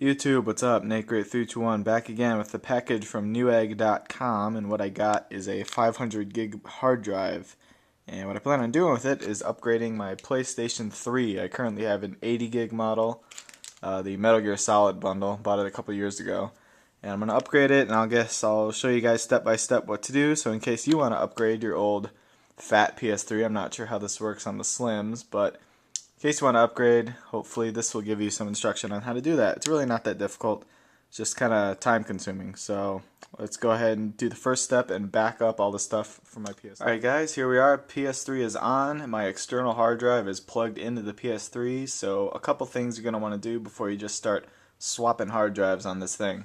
YouTube, what's up? NateGreat321 back again with the package from newegg.com, and what I got is a 500 gig hard drive. And what I plan on doing with it is upgrading my PlayStation 3. I currently have an 80 gig model, the Metal Gear Solid bundle. Bought it a couple years ago. And I'm going to upgrade it, and I'll show you guys step by step what to do. So in case you want to upgrade your old fat PS3, I'm not sure how this works on the Slims, but in case you want to upgrade, hopefully this will give you some instruction on how to do that. It's really not that difficult. It's just kind of time consuming. So let's go ahead and do the first step and back up all the stuff from my PS3. Alright guys, here we are. PS3 is on. My external hard drive is plugged into the PS3. So a couple things you're going to want to do before you just start swapping hard drives on this thing.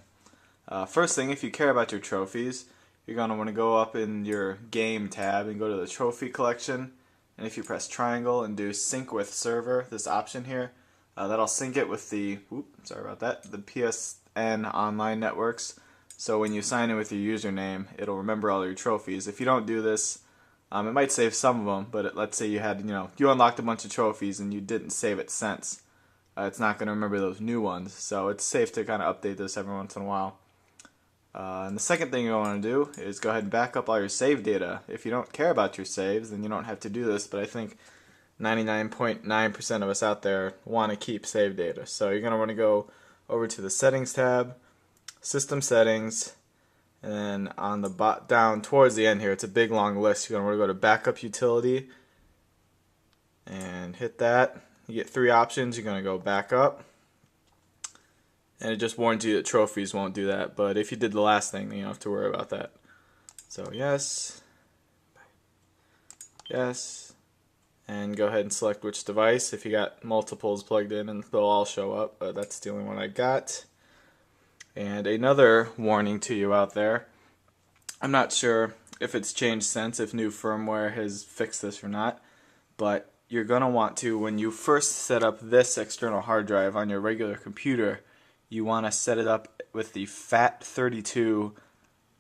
First thing, if you care about your trophies, you're going to want to go up in your game tab and go to the trophy collection. And if you press triangle and do sync with server, this option here, that'll sync it with the the PSN online networks. So when you sign in with your username, it'll remember all your trophies. If you don't do this, it might save some of them, but let's say you had, you unlocked a bunch of trophies and you didn't save it since. It's not going to remember those new ones, so it's safe to kind of update this every once in a while. And the second thing you want to do is go ahead and back up all your save data. If you don't care about your saves, then you don't have to do this, but I think 99.9% of us out there want to keep save data. So you're going to want to go over to the Settings tab, System Settings, and then on the down towards the end here, it's a big long list. You're going to want to go to Backup Utility and hit that. You get three options. You're going to go Backup. And it just warns you that trophies won't do that. But if you did the last thing, then you don't have to worry about that. So yes. Yes. And go ahead and select which device. If you got multiples plugged in, and they'll all show up. But that's the only one I got. And another warning to you out there. I'm not sure if it's changed since, if new firmware has fixed this or not. But you're going to want to, when you first set up this external hard drive on your regular computer, you want to set it up with the FAT32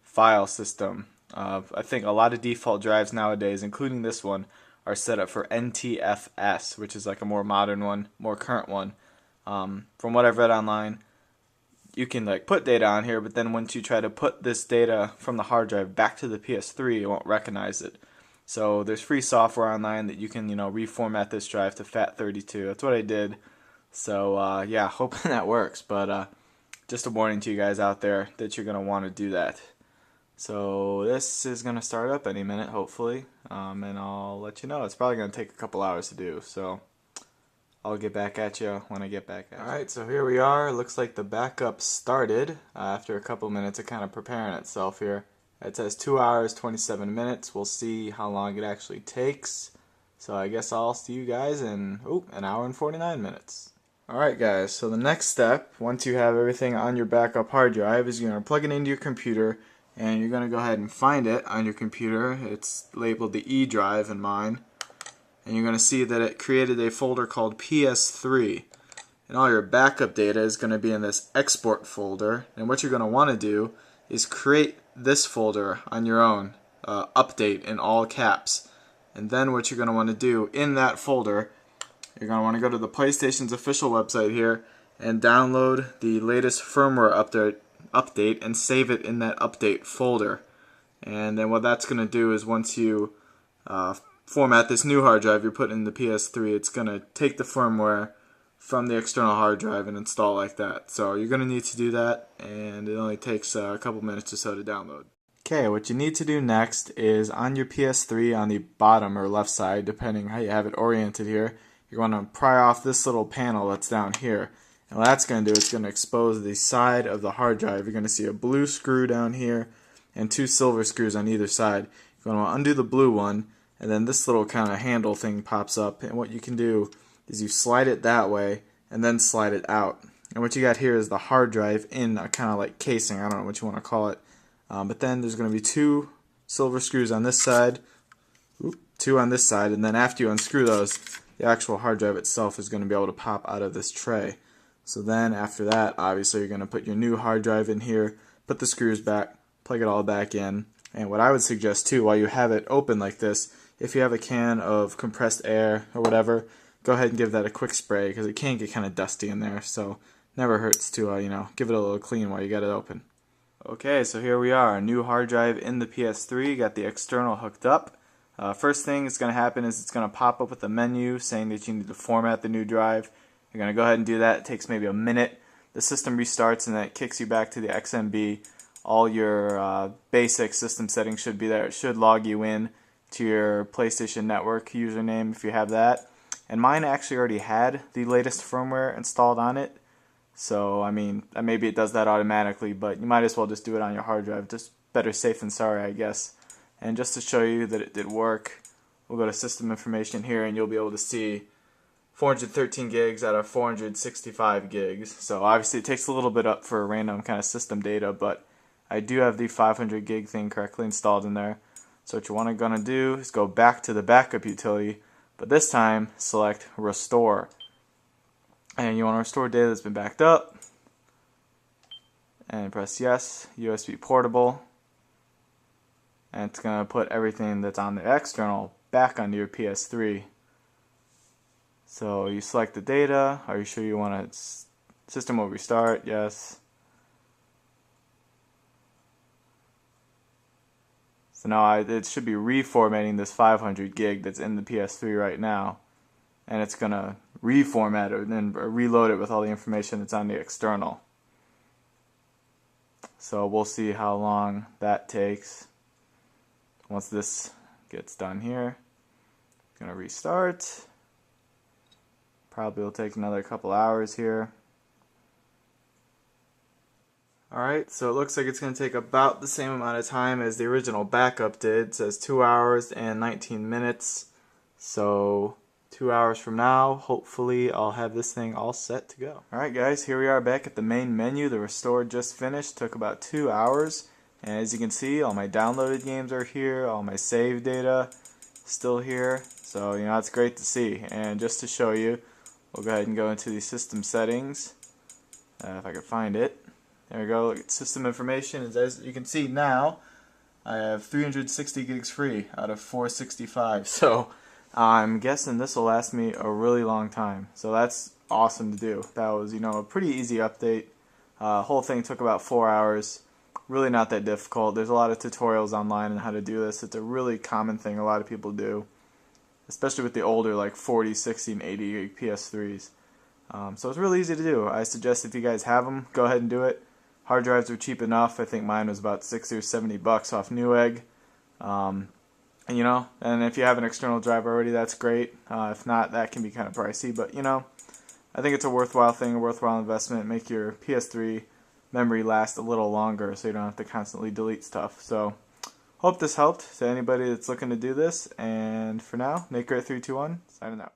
file system. I think a lot of default drives nowadays, including this one, are set up for NTFS, which is like a more modern one, more current one. From what I've read online, you can put data on here, but then once you try to put this data from the hard drive back to the PS3, it won't recognize it. So there's free software online that you can reformat this drive to FAT32. That's what I did. So yeah, hoping that works, but just a warning to you guys out there that you're going to want to do that. So this is going to start up any minute, hopefully, and I'll let you know. It's probably going to take a couple hours to do, so I'll get back at you when I get back at you. Alright, so here we are. Looks like the backup started after a couple minutes of kind of preparing itself here. It says 2 hours, 27 minutes. We'll see how long it actually takes. So I guess I'll see you guys in an hour and 49 minutes. Alright guys, so the next step, once you have everything on your backup hard drive, is you're going to plug it into your computer, and you're going to go ahead and find it on your computer. It's labeled the E drive in mine, and you're going to see that it created a folder called PS3, and all your backup data is going to be in this export folder. And what you're going to want to do is create this folder on your own, update in all caps, and then what you're going to want to do in that folder, you're going to want to go to the PlayStation's official website here and download the latest firmware update and save it in that update folder. And then what that's going to do is once you format this new hard drive you're putting in the PS3, it's going to take the firmware from the external hard drive and install like that. So you're going to need to do that, and it only takes a couple minutes or so to download. Okay, what you need to do next is on your PS3 on the bottom or left side, depending how you have it oriented here, you're going to pry off this little panel that's down here. And what that's going to do is going to expose the side of the hard drive. You're going to see a blue screw down here and two silver screws on either side. You're going to undo the blue one, and then this little kind of handle thing pops up. And what you can do is you slide it that way and then slide it out. And what you got here is the hard drive in a kind of like casing. I don't know what you want to call it. But then there's going to be two silver screws on this side, two on this side, and then after you unscrew those, the actual hard drive itself is going to be able to pop out of this tray. So then after that, obviously you're going to put your new hard drive in here, put the screws back, plug it all back in. And what I would suggest too, while you have it open like this, if you have a can of compressed air or whatever, go ahead and give that a quick spray, because it can get kind of dusty in there. So Never hurts to, give it a little clean while you get it open. Okay, so here we are, a new hard drive in the PS3, got the external hooked up. First thing that's going to happen is it's going to pop up with a menu saying that you need to format the new drive. You're going to go ahead and do that. It takes maybe a minute. The system restarts and then it kicks you back to the XMB. All your basic system settings should be there. It should log you in to your PlayStation Network username if you have that. And mine actually already had the latest firmware installed on it. So, I mean, maybe it does that automatically, but you might as well just do it on your hard drive. Just better safe than sorry, I guess. And just to show you that it did work, we'll go to System Information here, and you'll be able to see 413 gigs out of 465 gigs. So obviously it takes a little bit up for random kind of system data, but I do have the 500 gig thing correctly installed in there. So what you're going to do is go back to the backup utility, but this time select Restore. And you want to restore data that's been backed up. And press yes, USB portable. And it's going to put everything that's on the external back onto your PS3. So you select the data. Are you sure you want to? System will restart. Yes. So now it should be reformatting this 500 gig that's in the PS3 right now. And it's going to reformat it and then reload it with all the information that's on the external. So we'll see how long that takes. Once this gets done here, going to restart. Probably will take another couple hours here. Alright, so it looks like it's going to take about the same amount of time as the original backup did. It says 2 hours and 19 minutes. So 2 hours from now, hopefully I'll have this thing all set to go. Alright guys, here we are back at the main menu. The restore just finished, took about 2 hours. And as you can see, all my downloaded games are here, all my save data still here. So, it's great to see. And just to show you, we'll go ahead and go into the system settings. If I can find it. There we go, look at system information. As you can see now, I have 360 gigs free out of 465. So, I'm guessing this will last me a really long time. So that's awesome to do. That was, a pretty easy update. Whole thing took about 4 hours. Really not that difficult. There's a lot of tutorials online on how to do this. It's a really common thing a lot of people do, especially with the older like 40, 60, and 80 gig PS3s. So it's really easy to do. I suggest if you guys have them, go ahead and do it. Hard drives are cheap enough. I think mine was about $60 or $70 off Newegg. And if you have an external drive already, that's great. If not, that can be kind of pricey. But, I think it's a worthwhile thing, a worthwhile investment. Make your PS3 memory last a little longer so you don't have to constantly delete stuff. So, hope this helped to anybody that's looking to do this. And for now, NateGreat321, signing out.